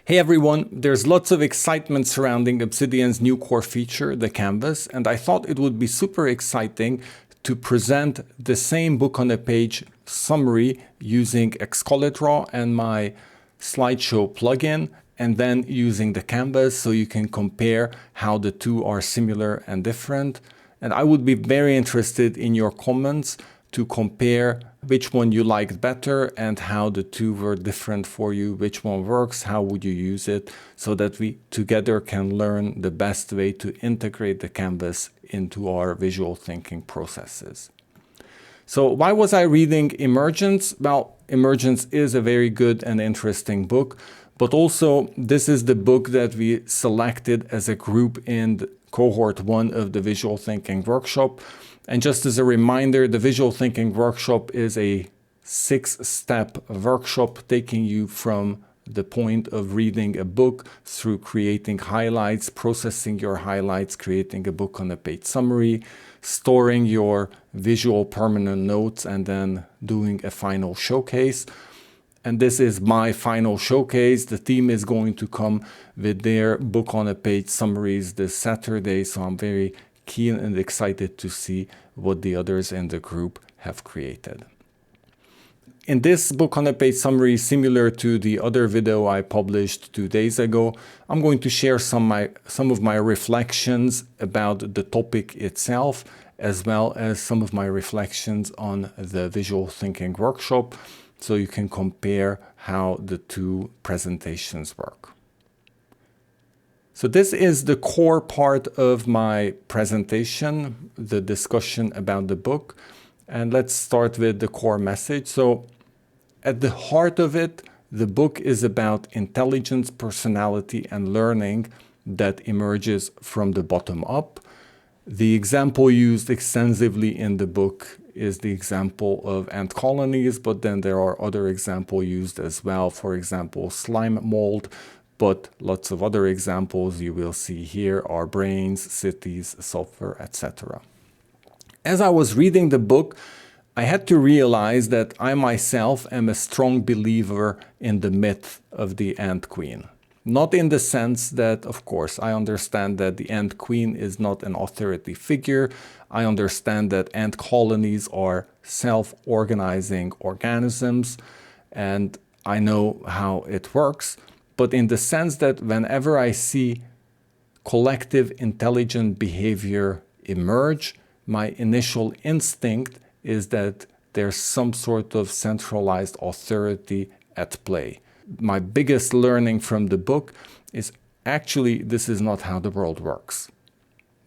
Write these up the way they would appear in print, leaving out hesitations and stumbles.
Hey everyone, there's lots of excitement surrounding Obsidian's new core feature, the canvas, and I thought it would be super exciting to present the same book on a page summary using Excalidraw and my slideshow plugin, and then using the canvas so you can compare how the two are similar and different. And I would be very interested in your comments to compare which one you liked better and how the two were different for you, which one works, how would you use it, so that we together can learn the best way to integrate the canvas into our visual thinking processes. So why was I reading Emergence? Well, Emergence is a very good and interesting book, but also this is the book that we selected as a group in the Cohort 1 of the Visual Thinking Workshop. And just as a reminder, the Visual Thinking Workshop is a 6-step workshop taking you from the point of reading a book through creating highlights, processing your highlights, creating a book on a page summary, storing your visual permanent notes, and then doing a final showcase. And this is my final showcase. The team is going to come with their book on a page summaries this Saturday, so I'm very keen and excited to see what the others in the group have created. In this book on a page summary, similar to the other video I published 2 days ago, I'm going to share some of my reflections about the topic itself, as well as some of my reflections on the visual thinking workshop, so you can compare how the two presentations work. So this is the core part of my presentation, the discussion about the book. And let's start with the core message. So at the heart of it, the book is about intelligence, personality, and learning that emerges from the bottom up. The example used extensively in the book is the example of ant colonies, but then there are other examples used as well. For example, slime mold. But lots of other examples you will see here are brains, cities, software, etc. As I was reading the book, I had to realize that I myself am a strong believer in the myth of the ant queen. Not in the sense that, of course, I understand that the ant queen is not an authority figure. I understand that ant colonies are self-organizing organisms, and I know how it works. But in the sense that whenever I see collective intelligent behavior emerge, my initial instinct is that there's some sort of centralized authority at play. My biggest learning from the book is actually this is not how the world works.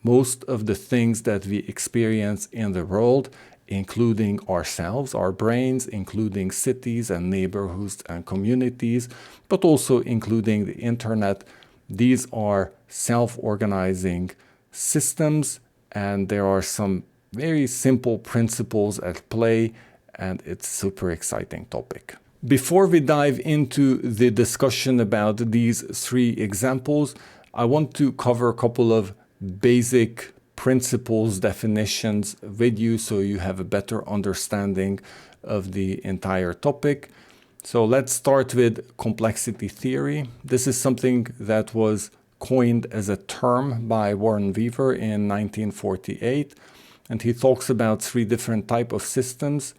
Most of the things that we experience in the world, including ourselves, our brains, including cities and neighborhoods and communities, but also including the internet. These are self-organizing systems, and there are some very simple principles at play, and it's a super exciting topic. Before we dive into the discussion about these 3 examples, I want to cover a couple of basic principles, definitions with you so you have a better understanding of the entire topic. So let's start with complexity theory. This is something that was coined as a term by Warren Weaver in 1948, and he talks about 3 different types of systems.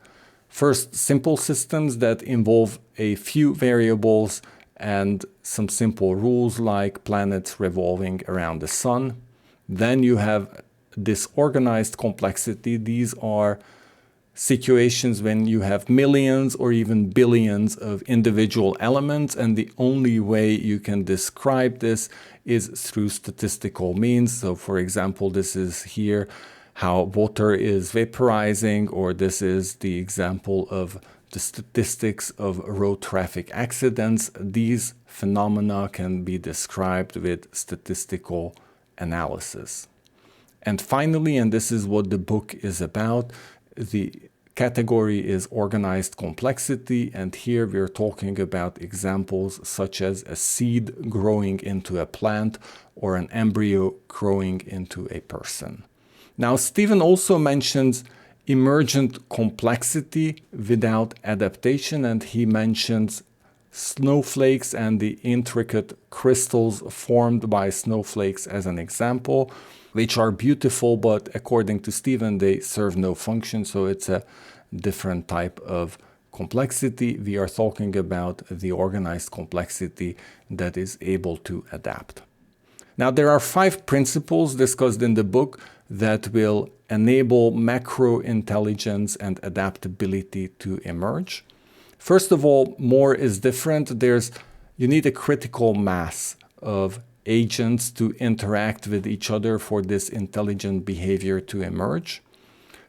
First, simple systems that involve a few variables and some simple rules like planets revolving around the sun. Then you have disorganized complexity. These are situations when you have millions or even billions of individual elements, and the only way you can describe this is through statistical means. So for example, this is here how water is vaporizing, or this is the example of the statistics of road traffic accidents. These phenomena can be described with statistical analysis. And finally, and this is what the book is about, the category is organized complexity, and here we're talking about examples such as a seed growing into a plant or an embryo growing into a person. Now, Stephen also mentions emergent complexity without adaptation, and he mentions snowflakes and the intricate crystals formed by snowflakes as an example, which are beautiful, but according to Stephen, they serve no function. So it's a different type of complexity. We are talking about the organized complexity that is able to adapt. Now, there are 5 principles discussed in the book that will enable macro intelligence and adaptability to emerge. First of all, more is different. You need a critical mass of agents to interact with each other for this intelligent behavior to emerge.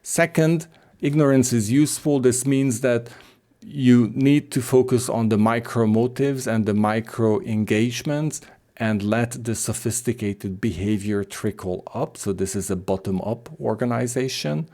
Second, ignorance is useful. This means that you need to focus on the micro motives and the micro engagements and let the sophisticated behavior trickle up. So this is a bottom-up organization.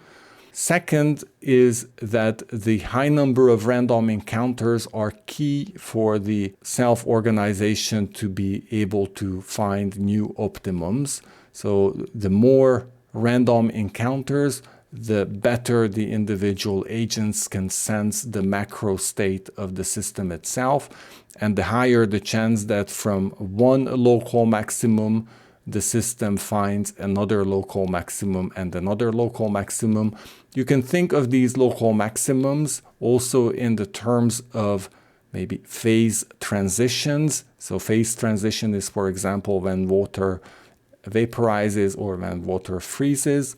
Second is that the high number of random encounters are key for the self-organization to be able to find new optimums. So the more random encounters, the better the individual agents can sense the macro state of the system itself, and the higher the chance that from one local maximum the system finds another local maximum and another local maximum. You can think of these local maximums also in the terms of maybe phase transitions. So phase transition is, for example, when water vaporizes or when water freezes.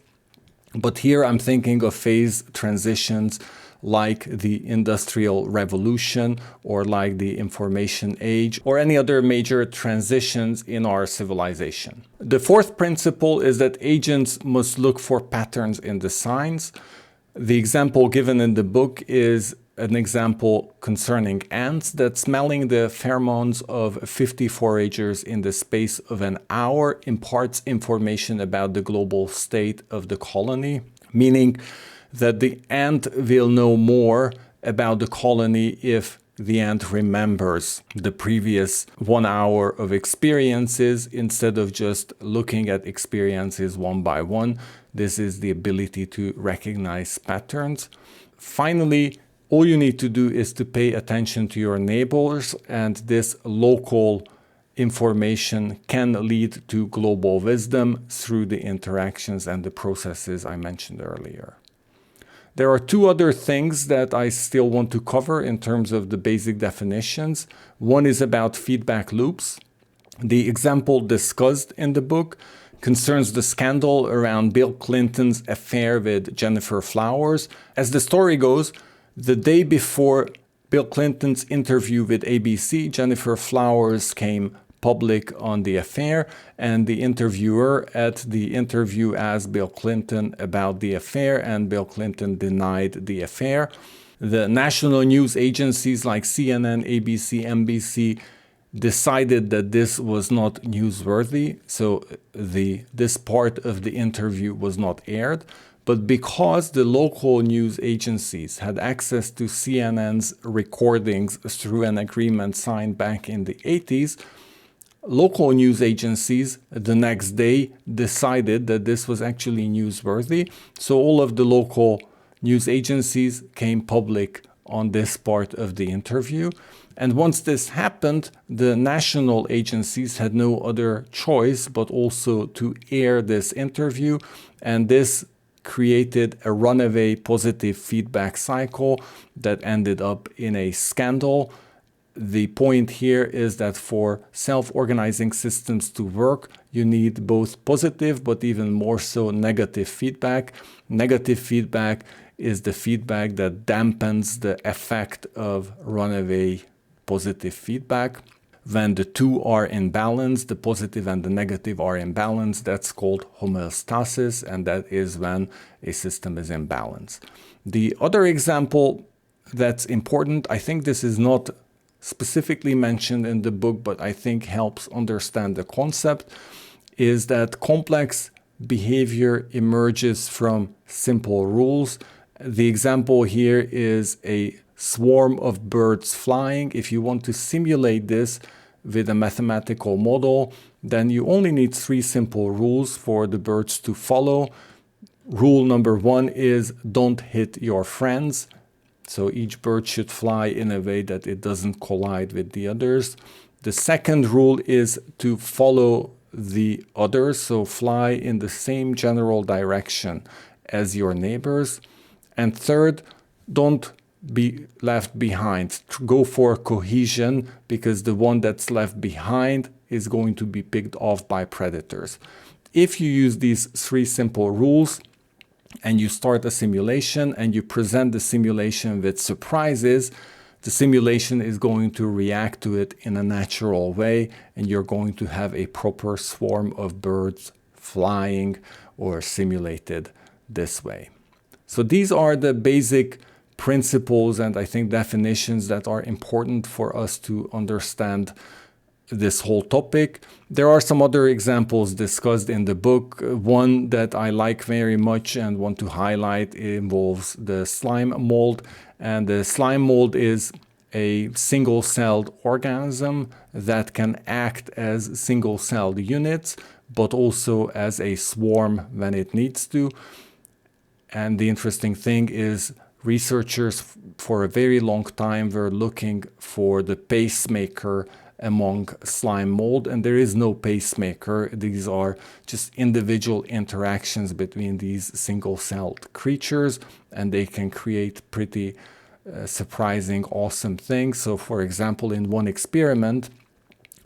But here I'm thinking of phase transitions like the Industrial Revolution or like the Information Age or any other major transitions in our civilization. The fourth principle is that agents must look for patterns in the signs. The example given in the book is an example concerning ants that smelling the pheromones of 50 foragers in the space of an hour imparts information about the global state of the colony, meaning that the ant will know more about the colony if the ant remembers the previous 1 hour of experiences instead of just looking at experiences one by one. This is the ability to recognize patterns. Finally, all you need to do is to pay attention to your neighbors, and this local information can lead to global wisdom through the interactions and the processes I mentioned earlier. There are 2 other things that I still want to cover in terms of the basic definitions. One is about feedback loops. The example discussed in the book concerns the scandal around Bill Clinton's affair with Jennifer Flowers. As the story goes, the day before Bill Clinton's interview with ABC, Jennifer Flowers came public on the affair, and the interviewer at the interview asked Bill Clinton about the affair, and Bill Clinton denied the affair. The national news agencies like CNN, ABC, NBC decided that this was not newsworthy, so this part of the interview was not aired. But because the local news agencies had access to CNN's recordings through an agreement signed back in the 80s, local news agencies the next day decided that this was actually newsworthy. So all of the local news agencies came public on this part of the interview. And once this happened, the national agencies had no other choice but also to air this interview. And this created a runaway positive feedback cycle that ended up in a scandal. The point here is that for self-organizing systems to work, you need both positive but even more so negative feedback. Negative feedback is the feedback that dampens the effect of runaway positive feedback. When the two are in balance, the positive and the negative are in balance, that's called homeostasis, and that is when a system is in balance. The other example that's important, I think this is not specifically mentioned in the book, but I think helps understand the concept, is that complex behavior emerges from simple rules. The example here is a swarm of birds flying. If you want to simulate this with a mathematical model, then you only need 3 simple rules for the birds to follow. Rule number 1 is don't hit your friends. So each bird should fly in a way that it doesn't collide with the others. The second rule is to follow the others, so fly in the same general direction as your neighbors. And third, don't be left behind. Go for cohesion, because the one that's left behind is going to be picked off by predators. If you use these 3 simple rules and you start a simulation and you present the simulation with surprises, the simulation is going to react to it in a natural way, and you're going to have a proper swarm of birds flying or simulated this way. So these are the basic principles and I think definitions that are important for us to understand this whole topic. There are some other examples discussed in the book. One that I like very much and want to highlight involves the slime mold. And the slime mold is a single-celled organism that can act as single-celled units, but also as a swarm when it needs to. And the interesting thing is researchers for a very long time were looking for the pacemaker among slime mold, and there is no pacemaker. These are just individual interactions between these single-celled creatures, and they can create pretty surprising, awesome things. So for example, in one experiment,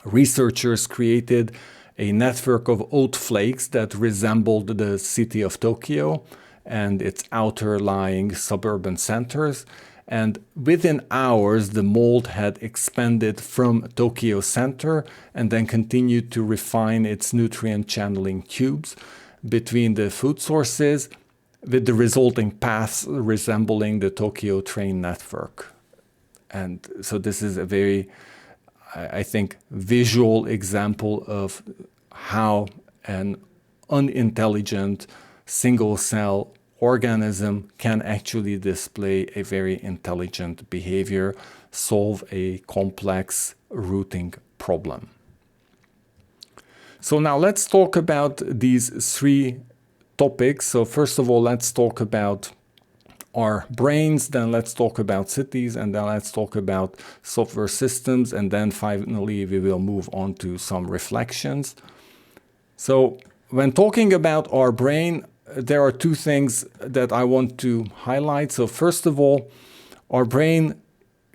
researchers created a network of oat flakes that resembled the city of Tokyo and its outer lying suburban centers. And within hours, the mold had expanded from Tokyo center and then continued to refine its nutrient channeling tubes between the food sources, with the resulting paths resembling the Tokyo train network. And so this is a very, I think, visual example of how an unintelligent single-cell organism can actually display a very intelligent behavior, solve a complex routing problem. So now let's talk about these 3 topics. So first of all, let's talk about our brains, then let's talk about cities, and then let's talk about software systems, and then finally we will move on to some reflections. So when talking about our brain, there are 2 things that I want to highlight. So first of all, our brain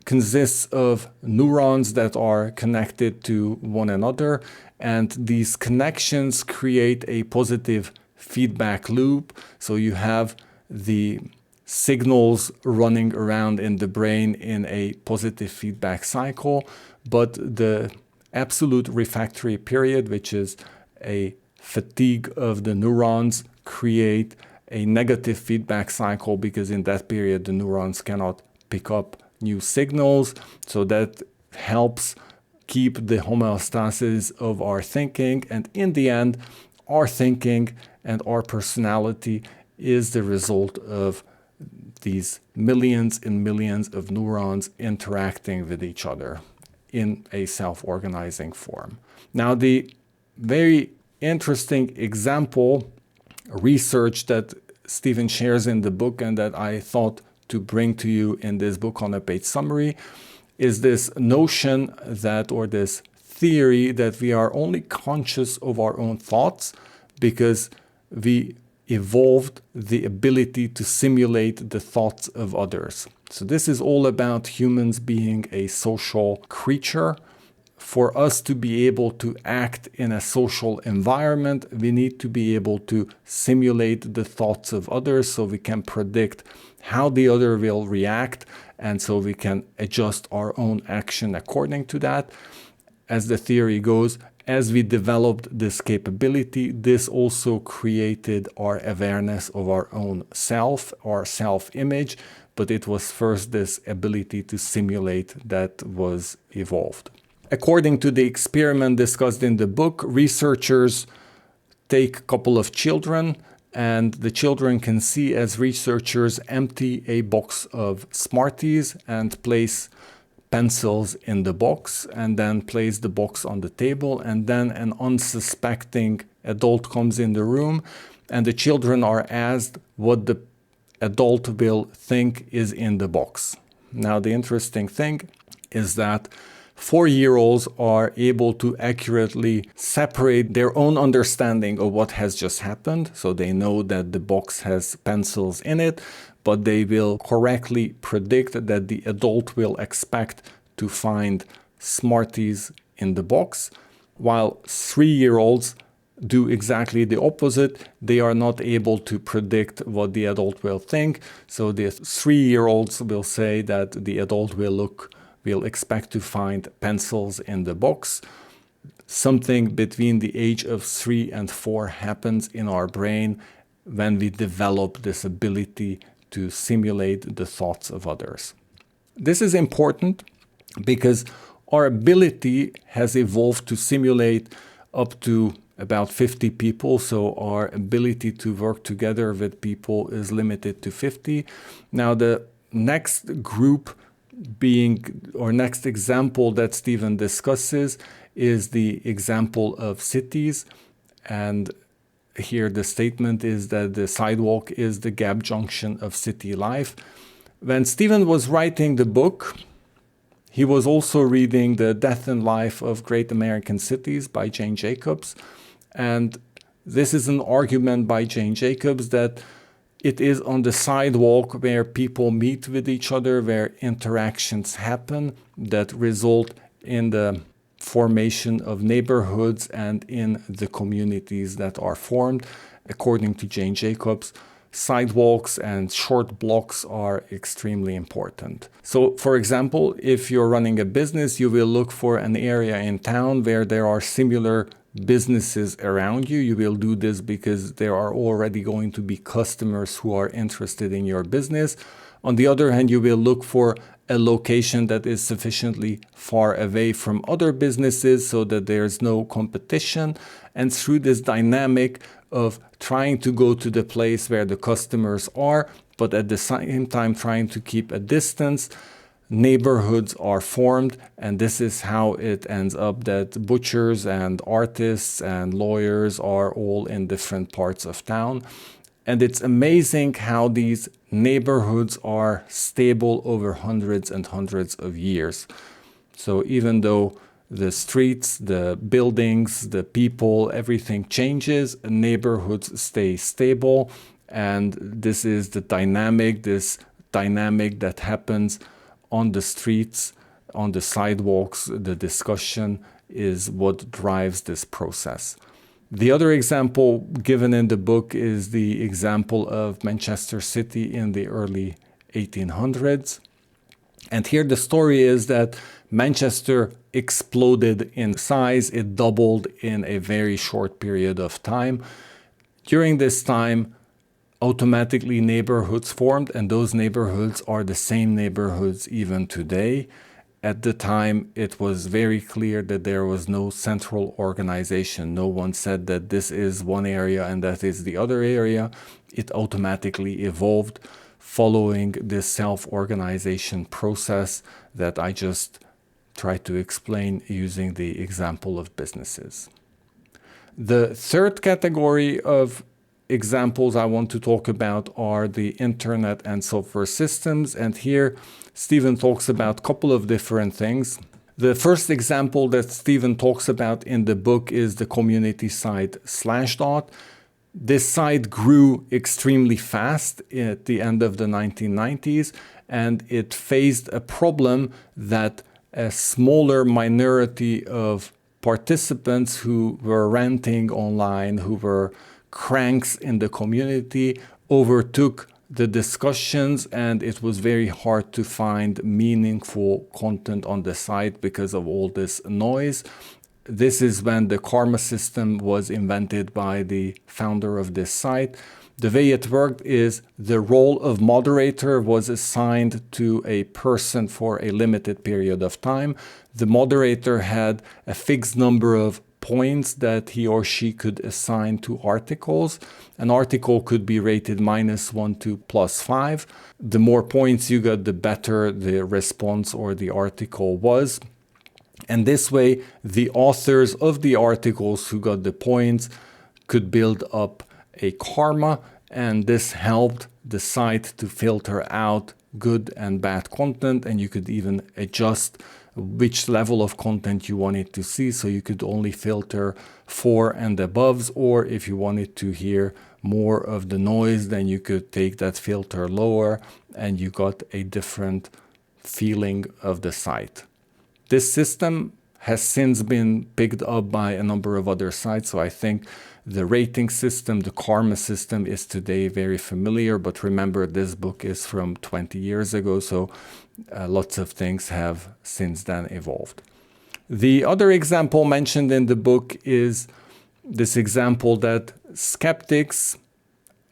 consists of neurons that are connected to one another, and these connections create a positive feedback loop. So you have the signals running around in the brain in a positive feedback cycle, but the absolute refractory period, which is a fatigue of the neurons, create a negative feedback cycle, because in that period the neurons cannot pick up new signals. So that helps keep the homeostasis of our thinking, and in the end our thinking and our personality is the result of these millions and millions of neurons interacting with each other in a self-organizing form. Now, the very interesting example research that Stephen shares in the book and that I thought to bring to you in this book on a page summary is this notion that, or this theory that we are only conscious of our own thoughts because we evolved the ability to simulate the thoughts of others. So this is all about humans being a social creature. For us to be able to act in a social environment, we need to be able to simulate the thoughts of others so we can predict how the other will react, and so we can adjust our own action according to that. As the theory goes, as we developed this capability, this also created our awareness of our own self, our self-image, but it was first this ability to simulate that was evolved. According to the experiment discussed in the book, researchers take a couple of children, and the children can see as researchers empty a box of Smarties and place pencils in the box, and then place the box on the table, and then an unsuspecting adult comes in the room, and the children are asked what the adult will think is in the box. Now, the interesting thing is that 4-year-olds are able to accurately separate their own understanding of what has just happened. So they know that the box has pencils in it, but they will correctly predict that the adult will expect to find Smarties in the box, while 3-year-olds do exactly the opposite. They are not able to predict what the adult will think. So the 3-year-olds will say that the adult will expect to find pencils in the box. Something between the age of 3 and 4 happens in our brain when we develop this ability to simulate the thoughts of others. This is important because our ability has evolved to simulate up to about 50 people. So our ability to work together with people is limited to 50. Now, the next group next example that Stephen discusses is the example of cities. And here the statement is that the sidewalk is the gap junction of city life. When Stephen was writing the book, he was also reading The Death and Life of Great American Cities by Jane Jacobs. And this is an argument by Jane Jacobs that it is on the sidewalk where people meet with each other, where interactions happen that result in the formation of neighborhoods and in the communities that are formed. According to Jane Jacobs, sidewalks and short blocks are extremely important. So, for example, if you're running a business, you will look for an area in town where there are similar businesses around you. You will do this because there are already going to be customers who are interested in your business. On the other hand, you will look for a location that is sufficiently far away from other businesses so that there's no competition. And through this dynamic of trying to go to the place where the customers are, but at the same time trying to keep a distance, neighborhoods are formed. And this is how it ends up that butchers and artists and lawyers are all in different parts of town. And it's amazing how these neighborhoods are stable over hundreds and hundreds of years. So even though the streets, the buildings, the people, everything changes, neighborhoods stay stable. And this is this dynamic that happens on the streets, on the sidewalks. The discussion is what drives this process. The other example given in the book is the example of Manchester City in the early 1800s. And here the story is that Manchester exploded in size. It doubled in a very short period of time. During this time, automatically neighborhoods formed, and those neighborhoods are the same neighborhoods even today. At the time, it was very clear that there was no central organization. No one said that this is one area and that is the other area. It automatically evolved following this self-organization process that I just tried to explain using the example of businesses. The third category of examples I want to talk about are the internet and software systems. And here Stephen talks about a couple of different things. The first example that Stephen talks about in the book is the community site Slashdot. This site grew extremely fast at the end of the 1990s, and it faced a problem that a smaller minority of participants who were ranting online, who were cranks in the community, overtook the discussions, and it was very hard to find meaningful content on the site because of all this noise. This is when the karma system was invented by the founder of this site. The way it worked is the role of moderator was assigned to a person for a limited period of time. The moderator had a fixed number of points that he or she could assign to articles. An article could be rated -1 to +5. The more points you got, the better the response or the article was. And this way, the authors of the articles who got the points could build up a karma, and this helped the site to filter out good and bad content, and you could even adjust which level of content you wanted to see. So you could only filter 4 and aboves, or if you wanted to hear more of the noise, then you could take that filter lower and you got a different feeling of the site. This system has since been picked up by a number of other sites. So I think the rating system, the karma system, is today very familiar. But remember, this book is from 20 years ago. So lots of things have since then evolved. The other example mentioned in the book is this example that Skeptics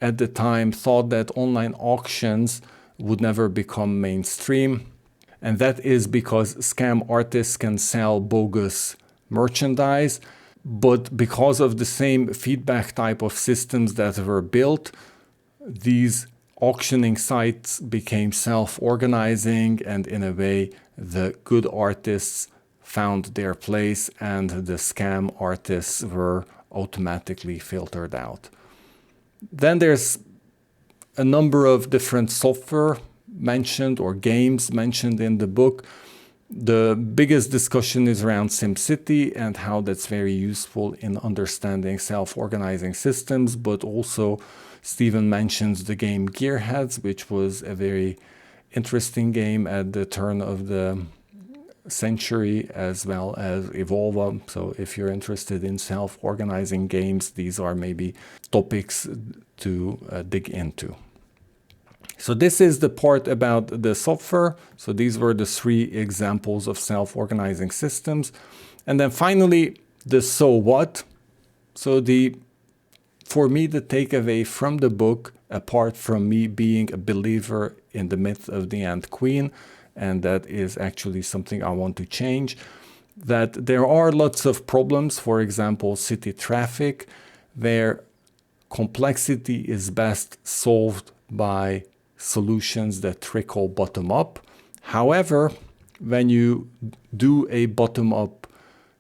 at the time thought that online auctions would never become mainstream. And that is because scam artists can sell bogus merchandise. But because of the same feedback type of systems that were built, these auctioning sites became self-organizing, and in a way, the good artists found their place and the scam artists were automatically filtered out. Then there's a number of different software mentioned or games mentioned in the book. The biggest discussion is around Simcity and how that's very useful in understanding self-organizing systems, but also Stephen mentions the game Gearheads, which was a very interesting game at the turn of the century, as well as Evolva. So if you're interested in self-organizing games, these are maybe topics to dig into. So this is the part about the software. So these were the 3 examples of self-organizing systems. And then finally, the so what. So for me, the takeaway from the book, apart from me being a believer in the myth of the Ant Queen, and that is actually something I want to change, that there are lots of problems, for example, city traffic, where complexity is best solved by solutions that trickle bottom up. However, when you do a bottom up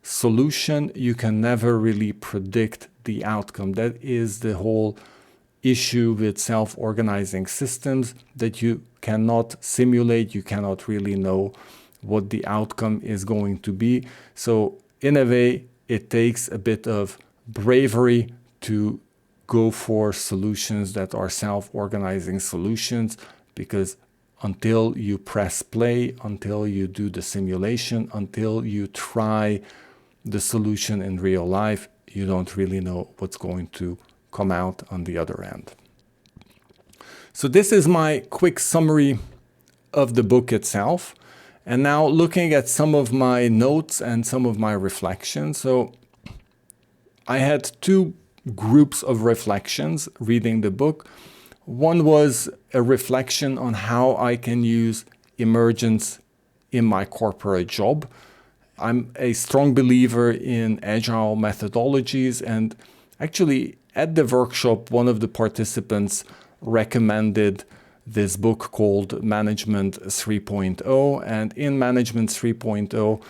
solution, you can never really predict the outcome. That is the whole issue with self-organizing systems, that you cannot simulate, you cannot really know what the outcome is going to be. So in a way, it takes a bit of bravery to go for solutions that are self-organizing solutions, because until you press play, until you do the simulation, until you try the solution in real life, you don't really know what's going to come out on the other end. So this is my quick summary of the book itself. And now looking at some of my notes and some of my reflections. So I had 2 groups of reflections reading the book. One was a reflection on how I can use Emergence in my corporate job. I'm a strong believer in agile methodologies, and actually at the workshop, one of the participants recommended this book called Management 3.0. And in Management 3.0,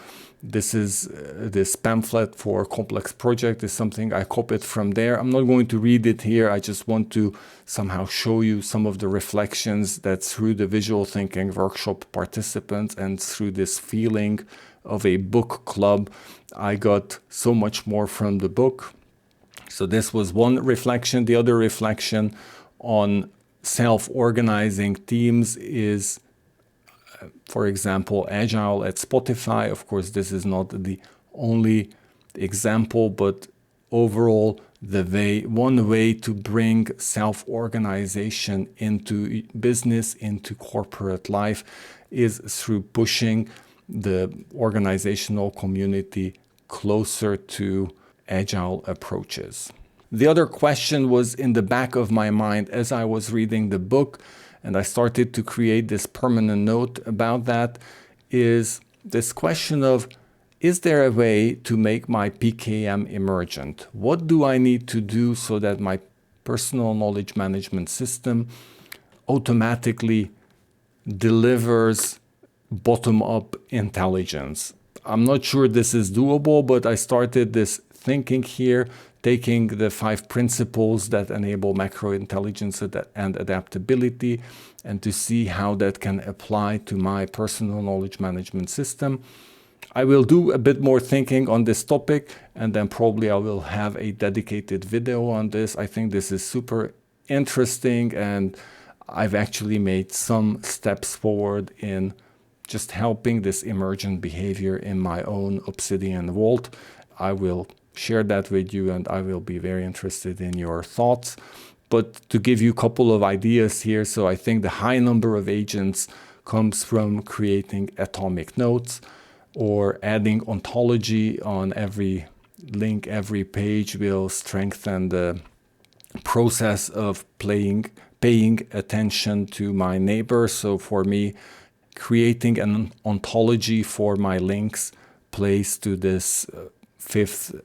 this pamphlet for complex project is something I copied from there. I'm not going to read it here. I just want to somehow show you some of the reflections that through the visual thinking workshop participants and through this feeling of a book club, I got so much more from the book. So this was one reflection. The other reflection on self-organizing teams is, for example, Agile at Spotify. Of course, this is not the only example, but overall, one way to bring self-organization into business, into corporate life, is through pushing the organizational community closer to agile approaches. The other question was in the back of my mind as I was reading the book, and I started to create this permanent note about that, is this question of, is there a way to make my PKM emergent? What do I need to do so that my personal knowledge management system automatically delivers bottom-up intelligence? I'm not sure this is doable, but I started this thinking here, taking the 5 principles that enable macro intelligence and adaptability, and to see how that can apply to my personal knowledge management system. I will do a bit more thinking on this topic, and then probably I will have a dedicated video on this. I think this is super interesting, and I've actually made some steps forward in just helping this emergent behavior in my own Obsidian vault. I will share that with you, and I will be very interested in your thoughts. But to give you a couple of ideas here, so I think the high number of agents comes from creating atomic nodes or adding ontology on every link, every page will strengthen the process of paying attention to my neighbor. So for me, creating an ontology for my links plays to this 5th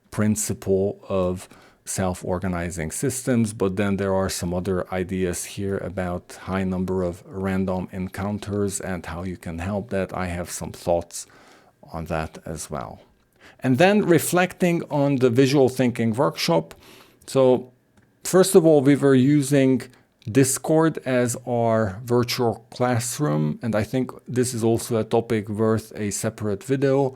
principle of self-organizing systems. But then there are some other ideas here about high number of random encounters and how you can help that. I have some thoughts on that as well. And then reflecting on the visual thinking workshop. So first of all, we were using Discord as our virtual classroom, and I think this is also a topic worth a separate video.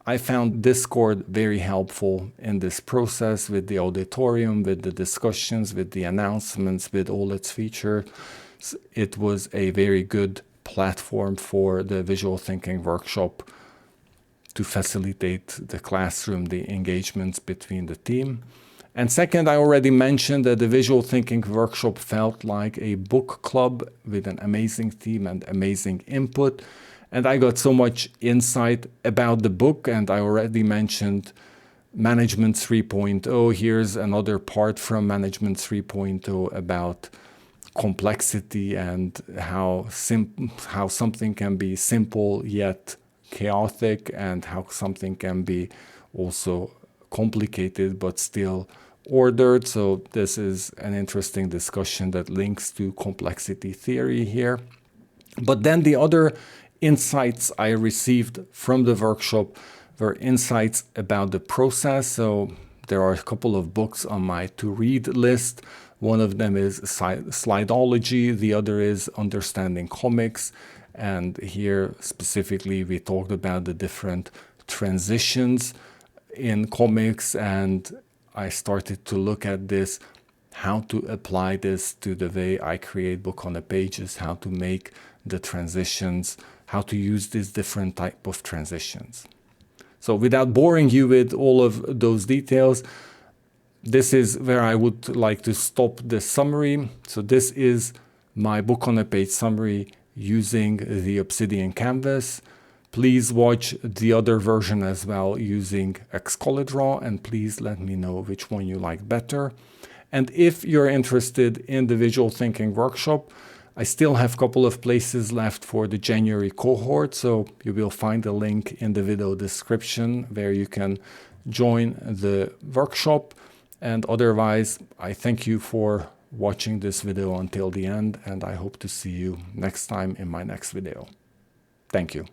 I found Discord very helpful in this process with the auditorium, with the discussions, with the announcements, with all its features. It was a very good platform for the visual thinking workshop to facilitate the classroom, the engagements between the team. And second, I already mentioned that the visual thinking workshop felt like a book club with an amazing team and amazing input. And I got so much insight about the book, and I already mentioned Management 3.0. Here's another part from Management 3.0 about complexity and how something can be simple yet chaotic, and how something can be also complicated but still ordered. So this is an interesting discussion that links to complexity theory here. But then the other insights I received from the workshop were insights about the process. So there are a couple of books on my to-read list. One of them is Slidology, the other is Understanding Comics. And here specifically we talked about the different transitions in comics, and I started to look at this, how to apply this to the way I create book on the pages, how to make the transitions, how to use these different type of transitions. So without boring you with all of those details, this is where I would like to stop the summary. So this is my book on a page summary using the Obsidian canvas. Please watch the other version as well using Excalidraw, and please let me know which one you like better. And if you're interested in the visual thinking workshop, I still have a couple of places left for the January cohort, so you will find a link in the video description where you can join the workshop. And otherwise, I thank you for watching this video until the end, and I hope to see you next time in my next video. Thank you.